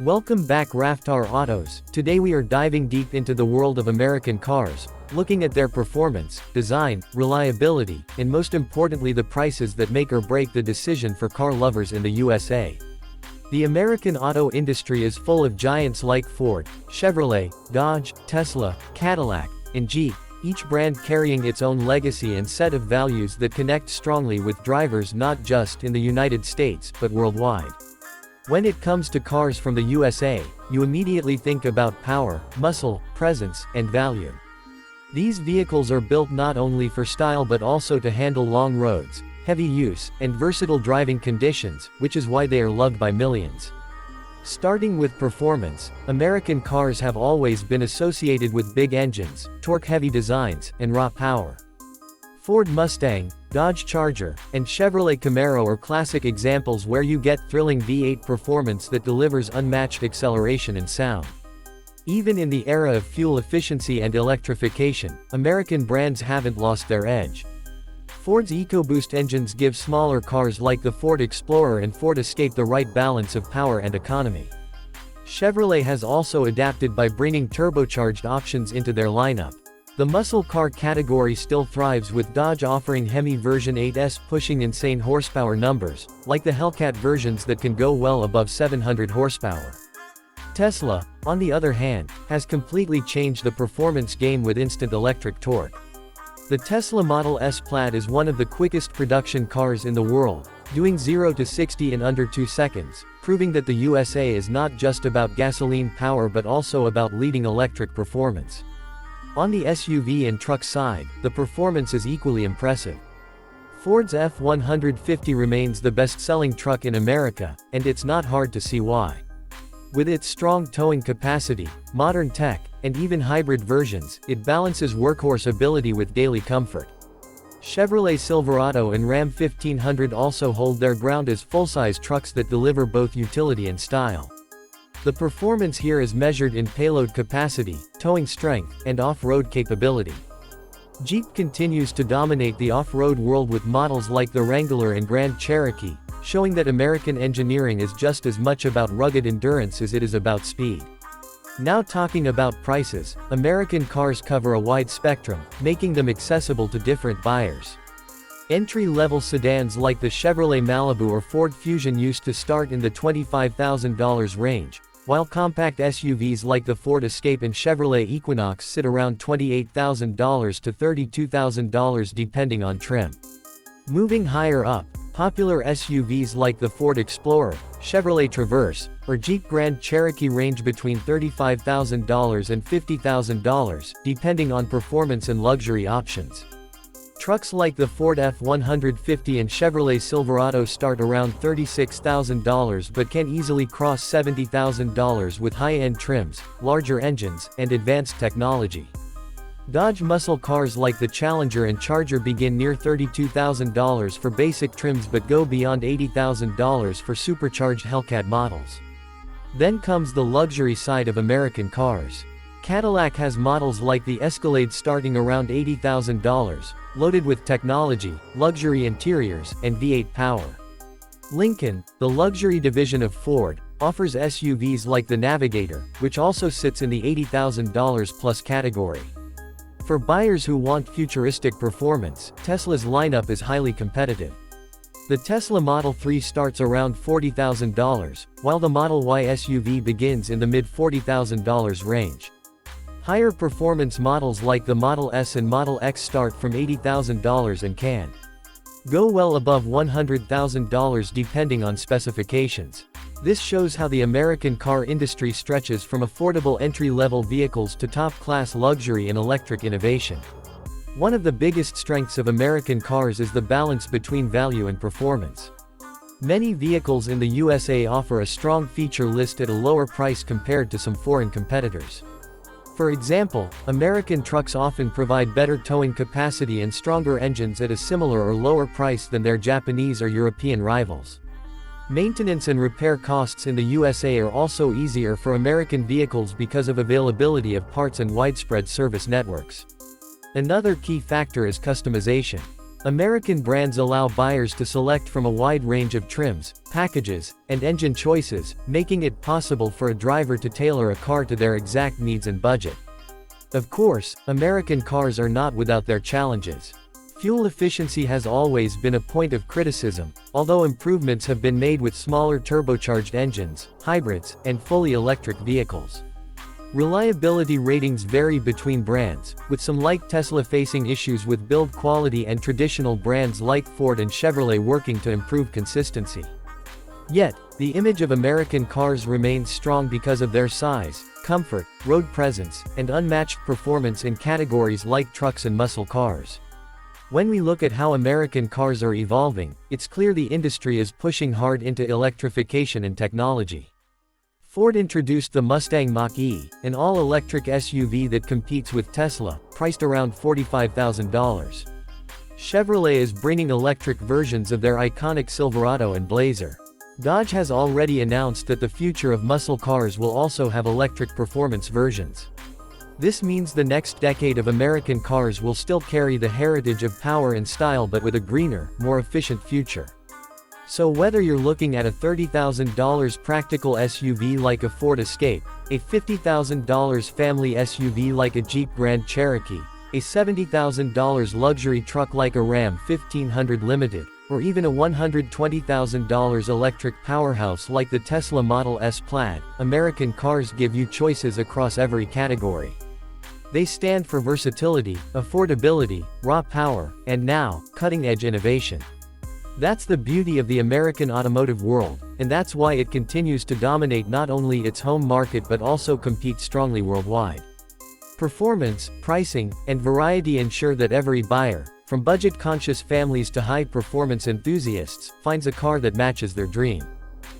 Welcome back Raftar Autos. Today we are diving deep into the world of American cars, looking at their performance, design, reliability, and most importantly the prices that make or break the decision for car lovers in the USA. The American auto industry is full of giants like Ford, Chevrolet, Dodge, Tesla, Cadillac, and Jeep, each brand carrying its own legacy and set of values that connect strongly with drivers not just in the United States but worldwide. When it comes to cars from the USA, you immediately think about power, muscle, presence, and value. These vehicles are built not only for style but also to handle long roads, heavy use, and versatile driving conditions, which is why they are loved by millions. Starting with performance, American cars have always been associated with big engines, torque-heavy designs, and raw power. Ford Mustang, Dodge Charger, and Chevrolet Camaro are classic examples where you get thrilling V8 performance that delivers unmatched acceleration and sound. Even in the era of fuel efficiency and electrification, American brands haven't lost their edge. Ford's EcoBoost engines give smaller cars like the Ford Explorer and Ford Escape the right balance of power and economy. Chevrolet has also adapted by bringing turbocharged options into their lineup. The muscle car category still thrives with Dodge offering Hemi version 8S pushing insane horsepower numbers, like the Hellcat versions that can go well above 700 horsepower. Tesla, on the other hand, has completely changed the performance game with instant electric torque. The Tesla Model S Plaid is one of the quickest production cars in the world, doing 0 to 60 in under 2 seconds, proving that the USA is not just about gasoline power but also about leading electric performance. On the SUV and truck side, the performance is equally impressive. Ford's F-150 remains the best-selling truck in America, and it's not hard to see why. With its strong towing capacity, modern tech, and even hybrid versions, it balances workhorse ability with daily comfort. Chevrolet Silverado and Ram 1500 also hold their ground as full-size trucks that deliver both utility and style. The performance here is measured in payload capacity, towing strength, and off-road capability. Jeep continues to dominate the off-road world with models like the Wrangler and Grand Cherokee, showing that American engineering is just as much about rugged endurance as it is about speed. Now talking about prices, American cars cover a wide spectrum, making them accessible to different buyers. Entry-level sedans like the Chevrolet Malibu or Ford Fusion used to start in the $25,000 range, while compact SUVs like the Ford Escape and Chevrolet Equinox sit around $28,000 to $32,000 depending on trim. Moving higher up, popular SUVs like the Ford Explorer, Chevrolet Traverse, or Jeep Grand Cherokee range between $35,000 and $50,000, depending on performance and luxury options. Trucks like the Ford F-150 and Chevrolet Silverado start around $36,000 but can easily cross $70,000 with high-end trims, larger engines, and advanced technology. Dodge muscle cars like the Challenger and Charger begin near $32,000 for basic trims but go beyond $80,000 for supercharged Hellcat models. Then comes the luxury side of American cars. Cadillac has models like the Escalade starting around $80,000, loaded with technology, luxury interiors, and V8 power. Lincoln, the luxury division of Ford, offers SUVs like the Navigator, which also sits in the $80,000 plus category. For buyers who want futuristic performance, Tesla's lineup is highly competitive. The Tesla Model 3 starts around $40,000, while the Model Y SUV begins in the mid-$40,000 range. Higher performance models like the Model S and Model X start from $80,000 and can go well above $100,000 depending on specifications. This shows how the American car industry stretches from affordable entry-level vehicles to top-class luxury and electric innovation. One of the biggest strengths of American cars is the balance between value and performance. Many vehicles in the USA offer a strong feature list at a lower price compared to some foreign competitors. For example, American trucks often provide better towing capacity and stronger engines at a similar or lower price than their Japanese or European rivals. Maintenance and repair costs in the USA are also easier for American vehicles because of availability of parts and widespread service networks. Another key factor is customization. American brands allow buyers to select from a wide range of trims, packages, and engine choices, making it possible for a driver to tailor a car to their exact needs and budget. Of course, American cars are not without their challenges. Fuel efficiency has always been a point of criticism, although improvements have been made with smaller turbocharged engines, hybrids, and fully electric vehicles. Reliability ratings vary between brands, with some like Tesla facing issues with build quality and traditional brands like Ford and Chevrolet working to improve consistency. Yet, the image of American cars remains strong because of their size, comfort, road presence, and unmatched performance in categories like trucks and muscle cars. When we look at how American cars are evolving, it's clear the industry is pushing hard into electrification and technology. Ford introduced the Mustang Mach-E, an all-electric SUV that competes with Tesla, priced around $45,000. Chevrolet is bringing electric versions of their iconic Silverado and Blazer. Dodge has already announced that the future of muscle cars will also have electric performance versions. This means the next decade of American cars will still carry the heritage of power and style but with a greener, more efficient future. So whether you're looking at a $30,000 practical SUV like a Ford Escape, a $50,000 family SUV like a Jeep Grand Cherokee, a $70,000 luxury truck like a Ram 1500 Limited, or even a $120,000 electric powerhouse like the Tesla Model S Plaid, American cars give you choices across every category. They stand for versatility, affordability, raw power, and now, cutting-edge innovation. That's the beauty of the American automotive world, and that's why it continues to dominate not only its home market but also compete strongly worldwide. Performance, pricing, and variety ensure that every buyer, from budget-conscious families to high-performance enthusiasts, finds a car that matches their dream.